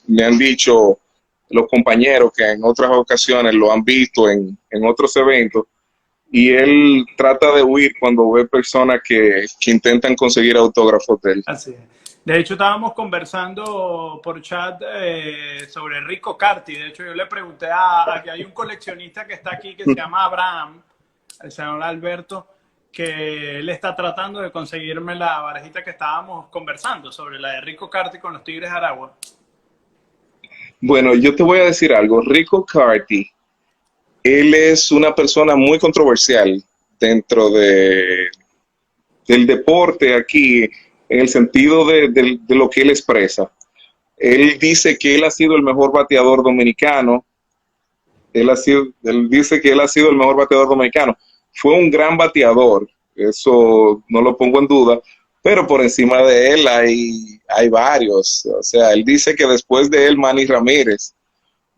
Me han dicho los compañeros que en otras ocasiones lo han visto en otros eventos, y él trata de huir cuando ve personas que intentan conseguir autógrafos de él. Así es. De hecho, estábamos conversando por chat sobre Rico Carti. De hecho, yo le pregunté a que hay un coleccionista que está aquí que se llama Abraham, el señor Alberto, que él está tratando de conseguirme la barajita que estábamos conversando sobre la de Rico Carti con los Tigres de Aragua. Bueno, yo te voy a decir algo. Rico Carti, él es una persona muy controversial dentro del deporte aquí, en el sentido de lo que él expresa. Él dice que él ha sido el mejor bateador dominicano. Él dice que él ha sido el mejor bateador dominicano. Fue un gran bateador, eso no lo pongo en duda, pero por encima de él hay varios. O sea, él dice que después de él, Manny Ramírez,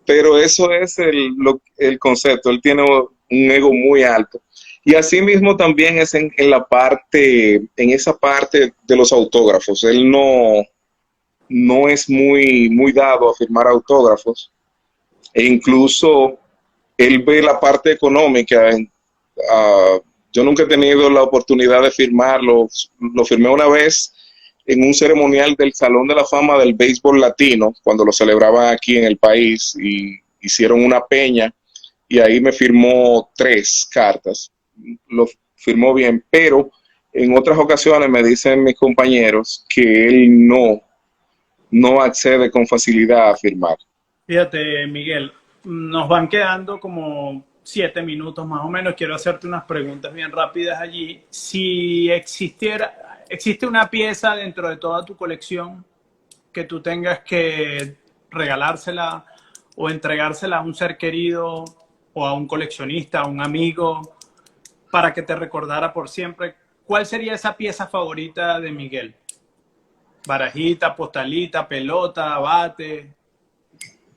pero eso es el concepto. Él tiene un ego muy alto. Y así mismo también es en la parte, en esa parte de los autógrafos. Él no es muy dado a firmar autógrafos. E incluso él ve la parte económica. Yo nunca he tenido la oportunidad de firmarlo. Lo firmé una vez en un ceremonial del Salón de la Fama del Béisbol Latino, cuando lo celebraban aquí en el país, y hicieron una peña, y ahí me firmó 3 cartas. Lo firmó bien, pero en otras ocasiones me dicen mis compañeros que él no accede con facilidad a firmar. Fíjate, Miguel, nos van quedando como 7 minutos más o menos. Quiero hacerte unas preguntas bien rápidas allí. Si existe una pieza dentro de toda tu colección que tú tengas que regalársela o entregársela a un ser querido o a un coleccionista, a un amigo, para que te recordara por siempre, ¿cuál sería esa pieza favorita de Miguel? Barajita, postalita, pelota, bate.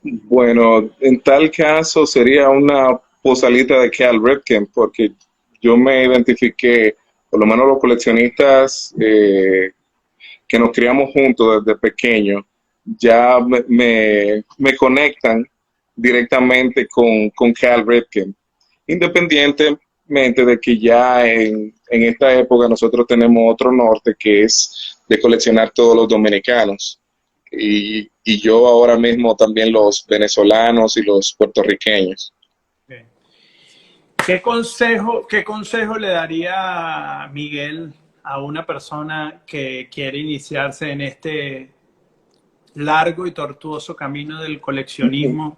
Bueno, en tal caso sería una postalita de Cal Ripken, porque yo me identifiqué, por lo menos los coleccionistas que nos criamos juntos desde pequeño, ya me conectan directamente con Cal Ripken, independientemente de que ya en esta época nosotros tenemos otro norte que es de coleccionar todos los dominicanos. Y yo ahora mismo también los venezolanos y los puertorriqueños. Okay. Qué consejo le daría Miguel a una persona que quiere iniciarse en este largo y tortuoso camino del coleccionismo?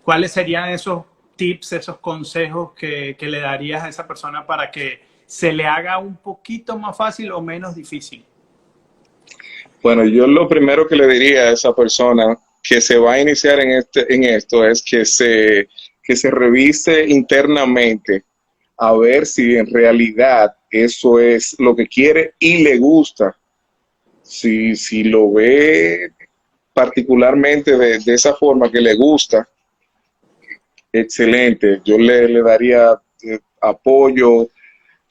¿Cuáles serían esos tips, esos consejos que le darías a esa persona para que se le haga un poquito más fácil o menos difícil? Bueno, yo lo primero que le diría a esa persona que se va a iniciar en esto es que se revise internamente a ver si en realidad eso es lo que quiere y le gusta. Si lo ve particularmente de esa forma que le gusta, excelente. Yo le daría apoyo,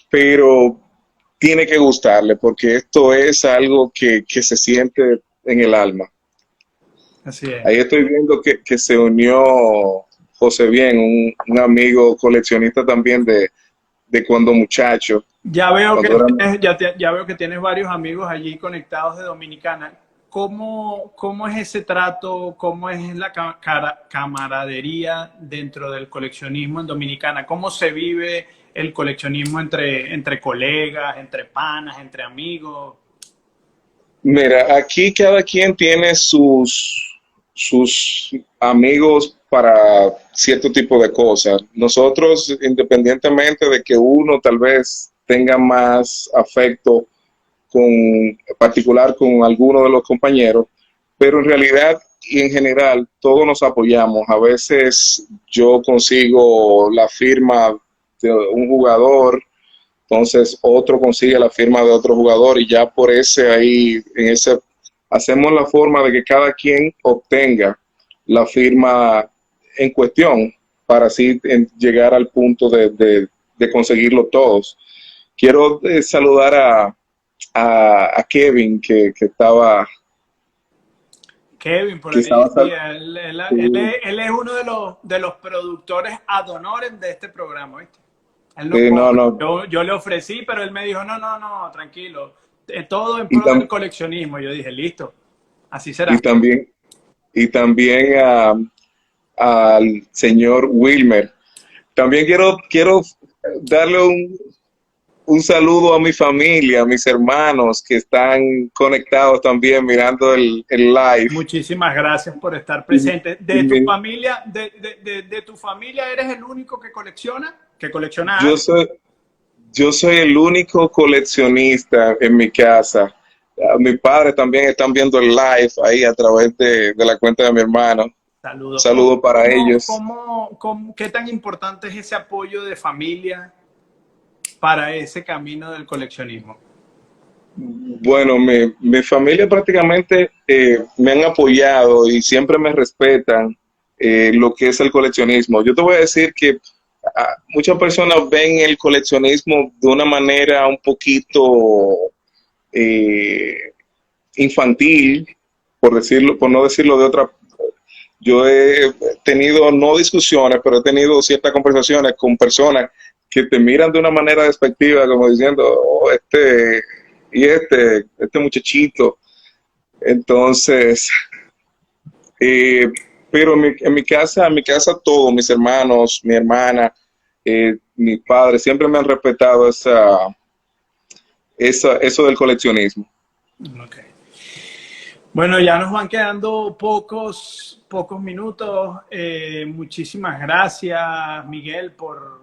pero tiene que gustarle porque esto es algo que se siente en el alma. Así es. Ahí estoy viendo que se unió José Bien, un amigo coleccionista también de cuando muchacho. Ya veo que Cuando era, ya veo que tienes varios amigos allí conectados de Dominicana. ¿Cómo es ese trato? ¿Cómo es la camaradería dentro del coleccionismo en Dominicana? ¿Cómo se vive el coleccionismo entre colegas, entre panas, entre amigos? mira, aquí cada quien tiene sus amigos para cierto tipo de cosas. Nosotros, independientemente de que uno tal vez tenga más afecto particular con alguno de los compañeros, pero en realidad y en general todos nos apoyamos. A veces yo consigo la firma de un jugador, entonces otro consigue la firma de otro jugador y ya por ese ahí, en ese, hacemos la forma de que cada quien obtenga la firma en cuestión para así llegar al punto de conseguirlo todos. Quiero saludar a Kevin que estaba Kevin, por que ahí, estaba sí, sal- él es uno de los productores ad honorem de este programa, ¿viste? Él no no, cobra. no, Yo le ofrecí, pero él me dijo, no, tranquilo, todo en y, pro del tam- coleccionismo. Yo dije, listo, así y será. también, y también al señor Wilmer. También quiero darle un saludo a mi familia, a mis hermanos que están conectados también mirando el live. Muchísimas gracias por estar Y, presente. y mi- De tu familia, ¿eres el único que colecciona yo algo? soy, yo soy el único coleccionista en mi casa. Mi padre también están viendo el live ahí a través de la cuenta de mi hermano. Un Saludos. saludo para ellos. ¿Qué tan importante es ese apoyo de familia para ese camino del coleccionismo? Bueno, mi familia prácticamente me han apoyado y siempre me respetan lo que es el coleccionismo. Yo te voy a decir que muchas personas ven el coleccionismo de una manera un poquito eh, infantil, por decirlo, por no decirlo de otra. Yo he tenido no discusiones, pero he tenido ciertas conversaciones con personas que te miran de una manera despectiva, como diciendo, oh, este muchachito. Entonces, eh, pero en mi casa todos, mis hermanos, mi hermana, mis padres, siempre me han respetado eso del coleccionismo. Ok. Bueno, ya nos van quedando pocos minutos. Muchísimas gracias, Miguel, por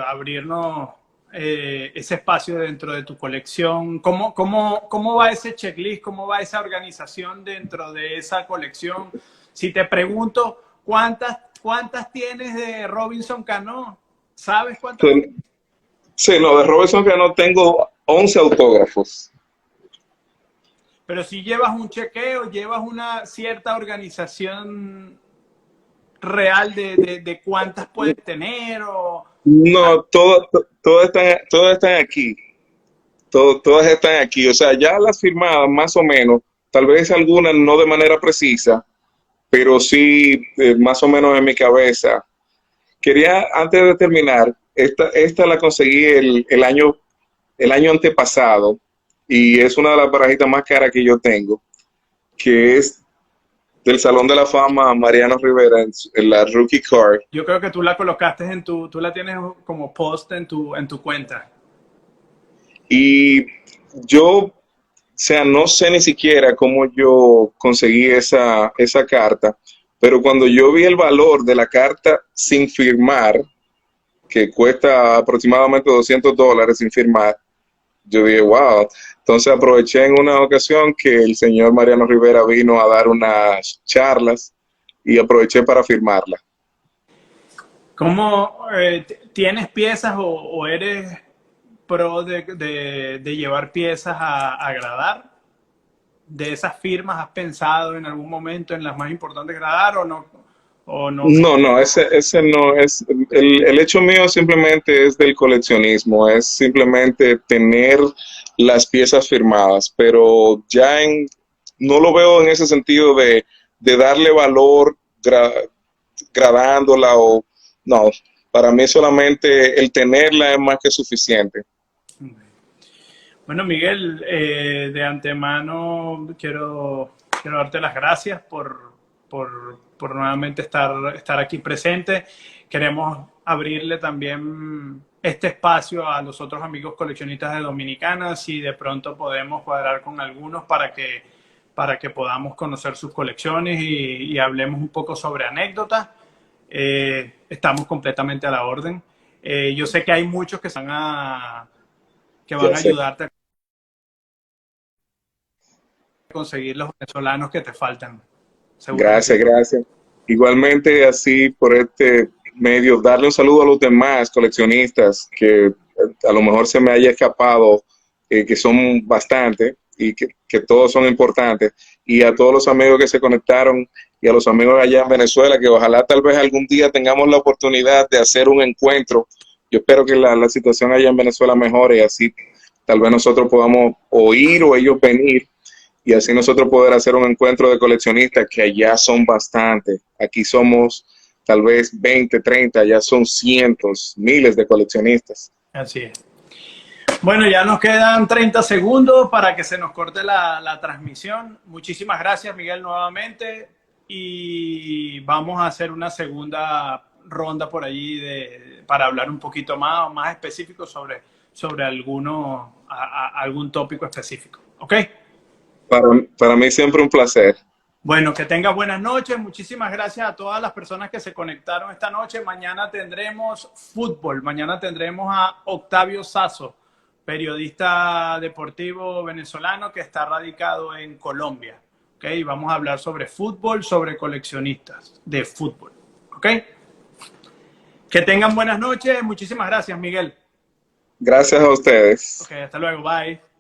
abrirnos ese espacio dentro de tu colección. ¿Cómo va ese checklist? ¿Cómo va esa organización dentro de esa colección? Si te pregunto, ¿cuántas tienes de Robinson Cano? ¿Sabes cuántas? Sí, sí, no, de Robinson que no tengo 11 autógrafos. Pero si llevas un chequeo, llevas una cierta organización real de cuántas puedes tener o No, todas están aquí. Todas están aquí. O sea, ya las firmadas más o menos, tal vez algunas no de manera precisa, pero sí más o menos en mi cabeza. Quería, antes de terminar, esta la conseguí el año antepasado y es una de las barajitas más caras que yo tengo, que es del Salón de la Fama Mariano Rivera en la Rookie Card. yo creo que tú la colocaste tú la tienes como post en tu cuenta. Y yo, o sea, no sé ni siquiera cómo yo conseguí esa carta, pero cuando yo vi el valor de la carta sin firmar, que cuesta aproximadamente $200 sin firmar, yo dije, wow. Entonces aproveché en una ocasión que el señor Mariano Rivera vino a dar unas charlas y aproveché para firmarla. ¿Cómo tienes piezas o eres pro de llevar piezas a gradar? ¿De esas firmas has pensado en algún momento en las más importantes gradar o no? ¿O no? No, no, ese no es, el hecho mío simplemente es del coleccionismo, es simplemente tener las piezas firmadas, pero no lo veo en ese sentido de darle valor gradándola o, no, para mí solamente el tenerla es más que suficiente. Bueno, Miguel, de antemano quiero darte las gracias por nuevamente estar aquí presente. Queremos abrirle también este espacio a los otros amigos coleccionistas de Dominicana, si de pronto podemos cuadrar con algunos para que podamos conocer sus colecciones y hablemos un poco sobre anécdotas. Estamos completamente a la orden. Yo sé que hay muchos que van Ya a sé. ayudarte a conseguir los venezolanos que te faltan. Seguro que sí. Gracias, gracias. Igualmente, así por este medio, darle un saludo a los demás coleccionistas que a lo mejor se me haya escapado, que son bastante y que todos son importantes. Y a todos los amigos que se conectaron y a los amigos allá en Venezuela, que ojalá tal vez algún día tengamos la oportunidad de hacer un encuentro. Yo espero que la situación allá en Venezuela mejore y así tal vez nosotros podamos oír o ellos venir y así nosotros poder hacer un encuentro de coleccionistas que allá son bastantes. Aquí somos tal vez 20, 30, allá son cientos, miles de coleccionistas. Así es. Bueno, ya nos quedan 30 segundos para que se nos corte la transmisión. Muchísimas gracias, Miguel, nuevamente. Y vamos a hacer una segunda ronda por allí para hablar un poquito más específico sobre algún tópico específico. ¿Ok? Para mí siempre un placer. Bueno, que tenga buenas noches. Muchísimas gracias a todas las personas que se conectaron esta noche. Mañana tendremos fútbol. Mañana tendremos a Octavio Sazo, periodista deportivo venezolano que está radicado en Colombia. ¿Okay? Vamos a hablar sobre fútbol, sobre coleccionistas de fútbol. ¿Ok? Que tengan buenas noches. Muchísimas gracias, Miguel. Gracias a ustedes. Ok, hasta luego. Bye.